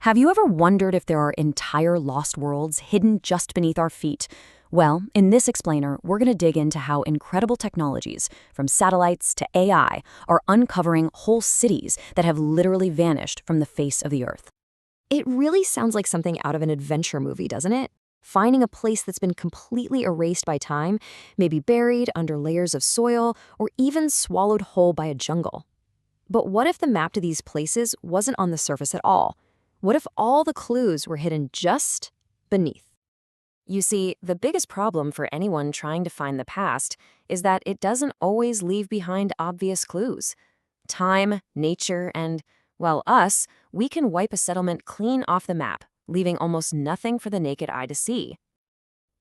Have you ever wondered if there are entire lost worlds hidden just beneath our feet? Well, in this explainer, we're going to dig into how incredible technologies, from satellites to AI, are uncovering whole cities that have literally vanished from the face of the Earth. It really sounds like something out of an adventure movie, doesn't it? Finding a place that's been completely erased by time, maybe buried under layers of soil, or even swallowed whole by a jungle. But what if the map to these places wasn't on the surface at all? What if all the clues were hidden just beneath? You see, the biggest problem for anyone trying to find the past is that it doesn't always leave behind obvious clues. Time, nature, and, well, us, we can wipe a settlement clean off the map, leaving almost nothing for the naked eye to see.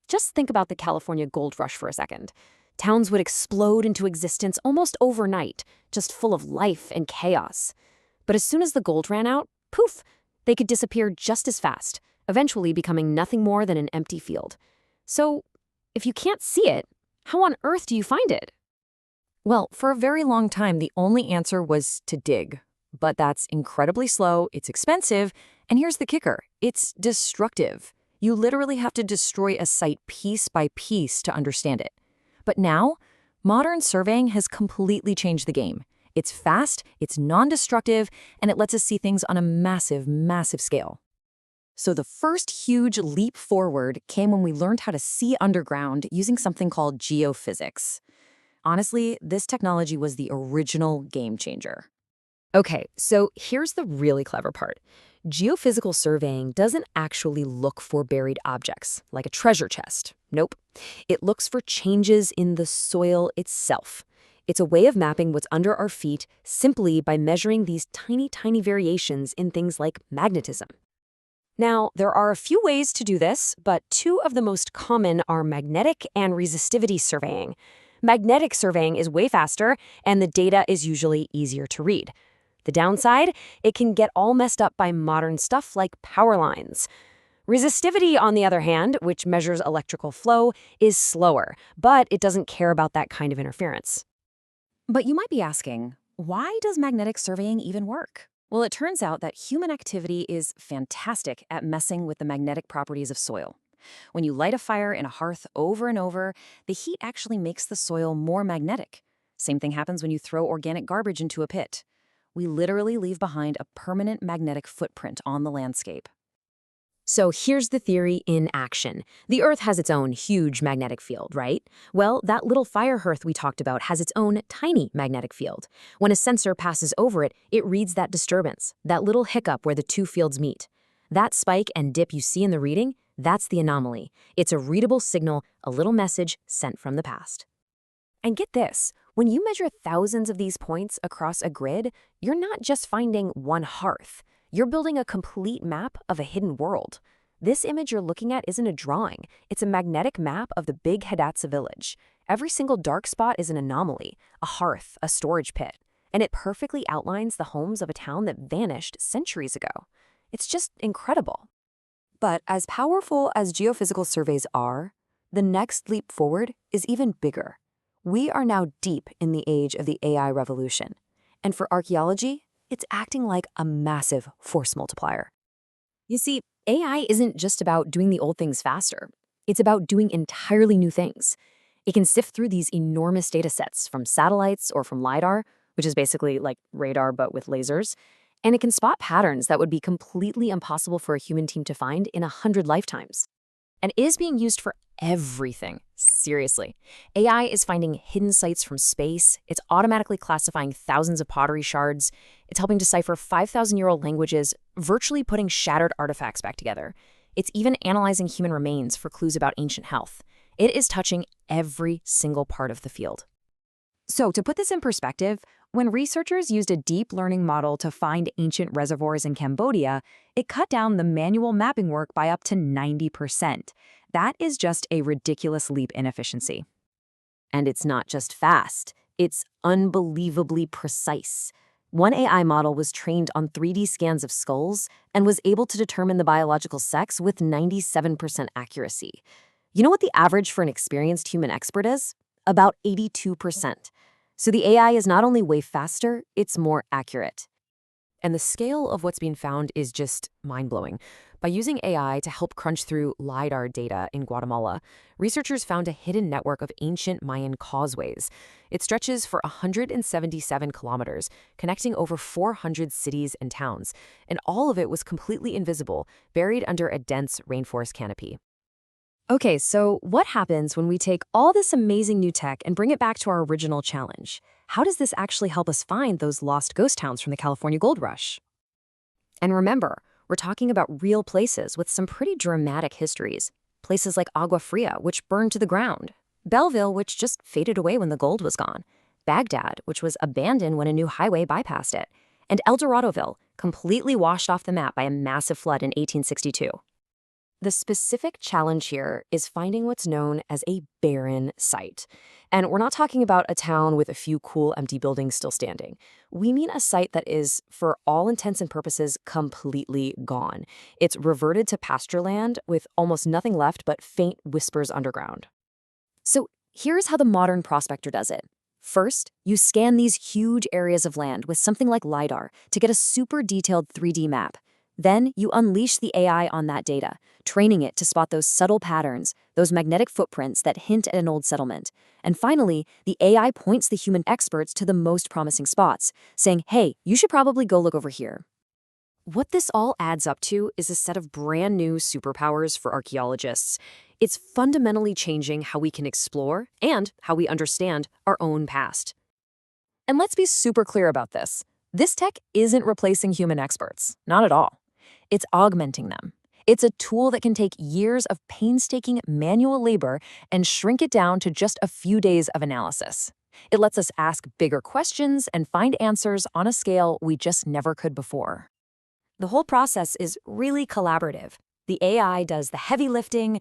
Just think about the California gold rush for a second. Towns would explode into existence almost overnight, just full of life and chaos. But as soon as the gold ran out, poof, they could disappear just as fast, eventually becoming nothing more than an empty field. So, if you can't see it, how on earth do you find it? Well, for a very long time, the only answer was to dig. But that's incredibly slow, it's expensive, and here's the kicker, it's destructive. You literally have to destroy a site piece by piece to understand it. But now, modern surveying has completely changed the game. It's fast, it's non-destructive, and it lets us see things on a massive, massive scale. So the first huge leap forward came when we learned how to see underground using something called geophysics. Honestly, this technology was the original game changer. Okay, so here's the really clever part. Geophysical surveying doesn't actually look for buried objects, like a treasure chest. Nope. It looks for changes in the soil itself. It's a way of mapping what's under our feet simply by measuring these tiny, tiny variations in things like magnetism. Now, there are a few ways to do this, but two of the most common are magnetic and resistivity surveying. Magnetic surveying is way faster, and the data is usually easier to read. The downside, it can get all messed up by modern stuff like power lines. Resistivity, on the other hand, which measures electrical flow, is slower, but it doesn't care about that kind of interference. But you might be asking, why does magnetic surveying even work? Well, it turns out that human activity is fantastic at messing with the magnetic properties of soil. When you light a fire in a hearth over and over, the heat actually makes the soil more magnetic. Same thing happens when you throw organic garbage into a pit. We literally leave behind a permanent magnetic footprint on the landscape. So here's the theory in action. The Earth has its own huge magnetic field, right? Well, that little fire hearth we talked about has its own tiny magnetic field. When a sensor passes over it, it reads that disturbance, that little hiccup where the two fields meet. That spike and dip you see in the reading, that's the anomaly. It's a readable signal, a little message sent from the past. And get this, when you measure thousands of these points across a grid, you're not just finding one hearth. You're building a complete map of a hidden world. This image you're looking at isn't a drawing. It's a magnetic map of the big Hidatsa village. Every single dark spot is an anomaly, a hearth, a storage pit. And it perfectly outlines the homes of a town that vanished centuries ago. It's just incredible. But as powerful as geophysical surveys are, the next leap forward is even bigger. We are now deep in the age of the AI revolution. And for archaeology, it's acting like a massive force multiplier. You see, AI isn't just about doing the old things faster. It's about doing entirely new things. It can sift through these enormous data sets from satellites or from LiDAR, which is basically like radar but with lasers, and it can spot patterns that would be completely impossible for a human team to find in 100 lifetimes. And it is being used for everything. Seriously. AI is finding hidden sites from space. It's automatically classifying thousands of pottery shards. It's helping decipher 5,000-year-old languages, virtually putting shattered artifacts back together. It's even analyzing human remains for clues about ancient health. It is touching every single part of the field. So, to put this in perspective, when researchers used a deep learning model to find ancient reservoirs in Cambodia, it cut down the manual mapping work by up to 90%. That is just a ridiculous leap in efficiency. And it's not just fast, it's unbelievably precise. One AI model was trained on 3D scans of skulls and was able to determine the biological sex with 97% accuracy. You know what the average for an experienced human expert is? About 82%. So the AI is not only way faster, it's more accurate. And the scale of what's being found is just mind-blowing. By using AI to help crunch through LiDAR data in Guatemala, researchers found a hidden network of ancient Mayan causeways. It stretches for 177 kilometers, connecting over 400 cities and towns, and all of it was completely invisible, buried under a dense rainforest canopy. Okay, so what happens when we take all this amazing new tech and bring it back to our original challenge? How does this actually help us find those lost ghost towns from the California Gold Rush? And remember, we're talking about real places with some pretty dramatic histories. Places like Agua Fria, which burned to the ground. Belleville, which just faded away when the gold was gone. Baghdad, which was abandoned when a new highway bypassed it. And El Doradoville, completely washed off the map by a massive flood in 1862. The specific challenge here is finding what's known as a barren site. And we're not talking about a town with a few cool empty buildings still standing. We mean a site that is, for all intents and purposes, completely gone. It's reverted to pasture land with almost nothing left but faint whispers underground. So here's how the modern prospector does it. First, you scan these huge areas of land with something like LiDAR to get a super detailed 3D map. Then you unleash the AI on that data, training it to spot those subtle patterns, those magnetic footprints that hint at an old settlement. And finally, the AI points the human experts to the most promising spots, saying, hey, you should probably go look over here. What this all adds up to is a set of brand new superpowers for archaeologists. It's fundamentally changing how we can explore and how we understand our own past. And let's be super clear about this. This tech isn't replacing human experts, not at all. It's augmenting them. It's a tool that can take years of painstaking manual labor and shrink it down to just a few days of analysis. It lets us ask bigger questions and find answers on a scale we just never could before. The whole process is really collaborative. The AI does the heavy lifting,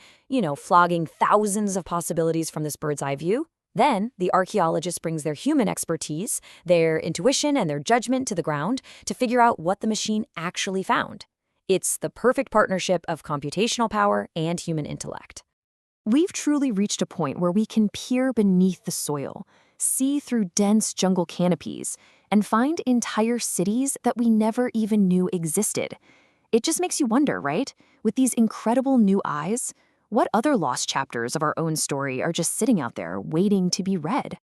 flogging thousands of possibilities from this bird's eye view. Then, the archaeologist brings their human expertise, their intuition and their judgment to the ground to figure out what the machine actually found. It's the perfect partnership of computational power and human intellect. We've truly reached a point where we can peer beneath the soil, see through dense jungle canopies, and find entire cities that we never even knew existed. It just makes you wonder, right? With these incredible new eyes, what other lost chapters of our own story are just sitting out there waiting to be read?